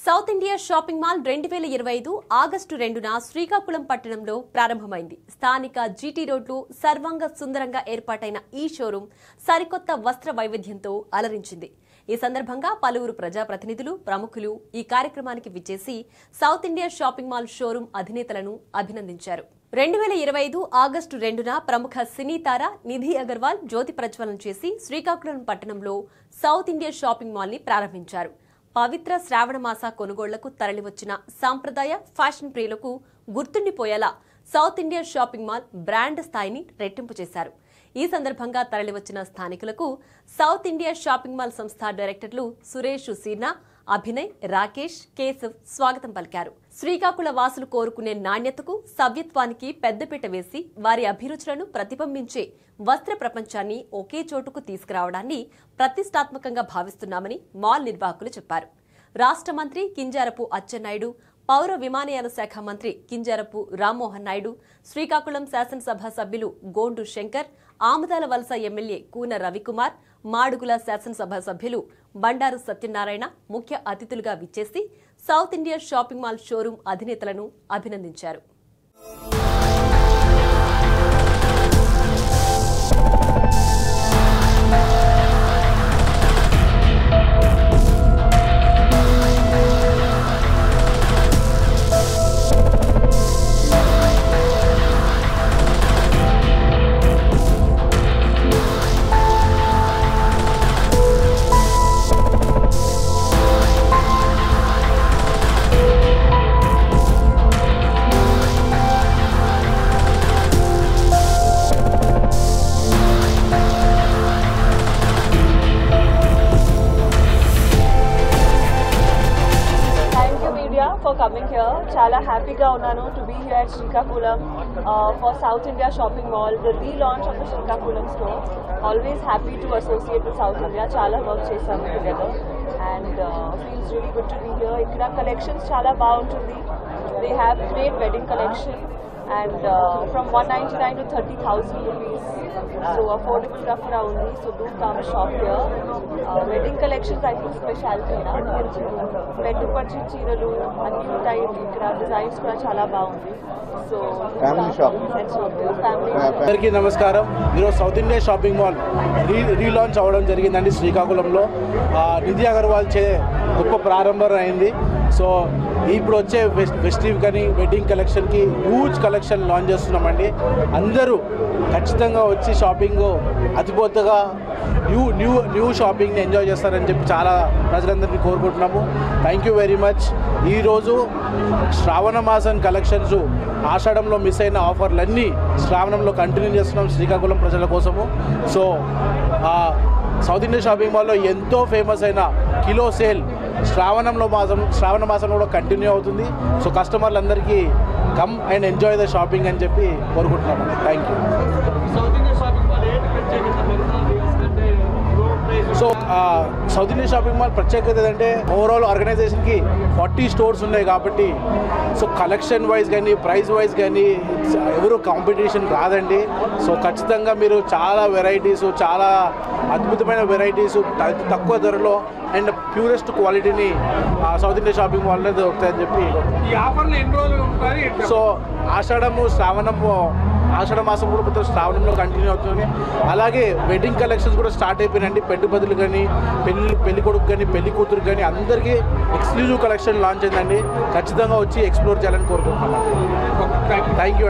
South India shopping mall 2025 August 2న శ్రీకాకుళం పట్టణంలో ప్రారంభమైంది. స్థానిక జీటీ రోడ్లు సర్వంగ సుందరంగా ఏర్పాటైన ఈ షోరూం సరికొత్త వస్త్ర వైవిధ్యంతో అలరించింది. ఈ సందర్భంగా పలువురు ప్రజాప్రతినిధులు, ప్రముఖులు ఈ కార్యక్రమానికి విచ్చేసి South India shopping mall showroom అధినేతలను అభినందించారు. 2025 ఆగస్టు 2న ప్రముఖ సినీ తార నిధి అగర్వాల్ జ్యోతి ప్రజ్వలన చేసి శ్రీకాకుళం పట్టణంలో సౌత్ ఇండియా షాపింగ్ మాల్ ని ప్రారంభించారు. పవిత్ర శ్రావణ మాస కొనుగోళ్లకు తరలివచ్చిన సాంప్రదాయ ఫ్యాషన్ ప్రియులకు గుర్తుండిపోయేలా South India shopping mall brand స్థాయిని రెట్టింపు చేశారు. ఈ సందర్భంగా తరలివచ్చిన స్థానికులకు సౌత్ ఇండియా షాపింగ్ మాల్ సంస్థ డైరెక్టర్లు సురేష్ సీనా, అభినయ్, రాకేష్, కేశవ్ స్వాగతం పలికారు. శ్రీకాకుళ వాసులు కోరుకునే నాణ్యతకు, సవ్యత్వానికి పెద్దపీట వేసి వారి అభిరుచులను ప్రతిబింబించే వస్త్ర ప్రపంచాన్ని ఒకే చోటుకు తీసుకురావడాన్ని ప్రతిష్టాత్మకంగా భావిస్తున్నామని మాల్ నిర్వాహకులు చెప్పారు. రాష్ట్ర మంత్రి కింజారపు అచ్చెన్నాయుడు, పౌర విమానయాన శాఖ మంత్రి కింజారపు రామ్మోహన్ నాయుడు, శ్రీకాకుళం శాసనసభ సభ్యులు గోండు శంకర్, ఆముదాల వలస ఎమ్మెల్యే కూన రవికుమార్, మాడుగుల శాసనసభ సభ్యులు బండారు సత్యనారాయణ ముఖ్య అతిథులుగా విచ్చేసి South India shopping mall showroom అధినేతలను అభినందించారు. For coming here, chala happy ga unnanu to be here at Srikakulam for South India Shopping Mall, the relaunch of the Srikakulam store. Always happy to associate with South India. Chala work chesamu together and feels really good to be here. Ikkada collections chala baaguntundi. They have great wedding collection and from 199 to 30,000 rupees. So affordable ga kuda undi. So do come shop here. Wedding collections I think specialty na. Pettu parchi చీరలు అన్ని ఉంటాయి. ఇక్కడ designs కూడా చాలా బాగుంది. So family shop అందరికీ నమస్కారం. ఈరోజు south India shopping mall relaunch అవ్వడం జరిగిందండి శ్రీకాకుళంలో. నిధి అగర్వాల్ చే గొప్ప ప్రారంభం అయింది. సో ఇప్పుడు వచ్చే ఫెస్టివ్ కానీ వెడ్డింగ్ కలెక్షన్కి హ్యూజ్ కలెక్షన్ లాంచ్ చేస్తున్నామండి. అందరూ ఖచ్చితంగా వచ్చి షాపింగ్ అతిపోతగా న్యూ షాపింగ్ని ఎంజాయ్ చేస్తారని చెప్పి చాలా ప్రజలందరినీ కోరుకుంటున్నాము. Thank you very much. ఈరోజు శ్రావణ మాసం కలెక్షన్స్, ఆషాఢంలో మిస్ అయిన ఆఫర్లన్నీ శ్రావణంలో కంటిన్యూ చేస్తున్నాం శ్రీకాకుళం ప్రజల కోసము. సో సౌత్ ఇండియా షాపింగ్ మాల్లో ఎంతో ఫేమస్ అయిన కిలో సేల్ శ్రావణ మాసంలో కూడా కంటిన్యూ అవుతుంది. సో కస్టమర్లందరికీ come and enjoy the shopping అని చెప్పి కోరుకుంటున్నాము. Thank you. So South India shopping mall ప్రత్యేకత ఏంటంటే ఓవరాల్ ఆర్గనైజేషన్కి 40 స్టోర్స్ ఉన్నాయి కాబట్టి సో కలెక్షన్ వైజ్ కానీ ప్రైస్ వైజ్ కానీ ఎవరు కాంపిటీషన్ రాదండి. సో ఖచ్చితంగా మీరు చాలా వెరైటీస్, చాలా అద్భుతమైన వెరైటీస్ తక్కువ ధరలో అండ్ ప్యూరెస్ట్ క్వాలిటీని సౌత్ ఇండియా షాపింగ్ మాల్లో దొరుకుతాయని చెప్పి. సో ఆషాఢ మాసం కూడా శ్రావణంలో కంటిన్యూ అవుతుంది. అలాగే వెడ్డింగ్ కలెక్షన్స్ కూడా స్టార్ట్ అయిపోయినాయండి. పెట్టుబడులు కానీ, పెళ్లి కొడుకు కానీ, పెళ్లి కూతురు కానీ అందరికీ ఎక్స్క్లూజివ్ కలెక్షన్ లాంచ్ అయిందండి. ఖచ్చితంగా వచ్చి ఎక్స్ప్లోర్ చేయాలని కోరుకుంటున్నాను. Thank you.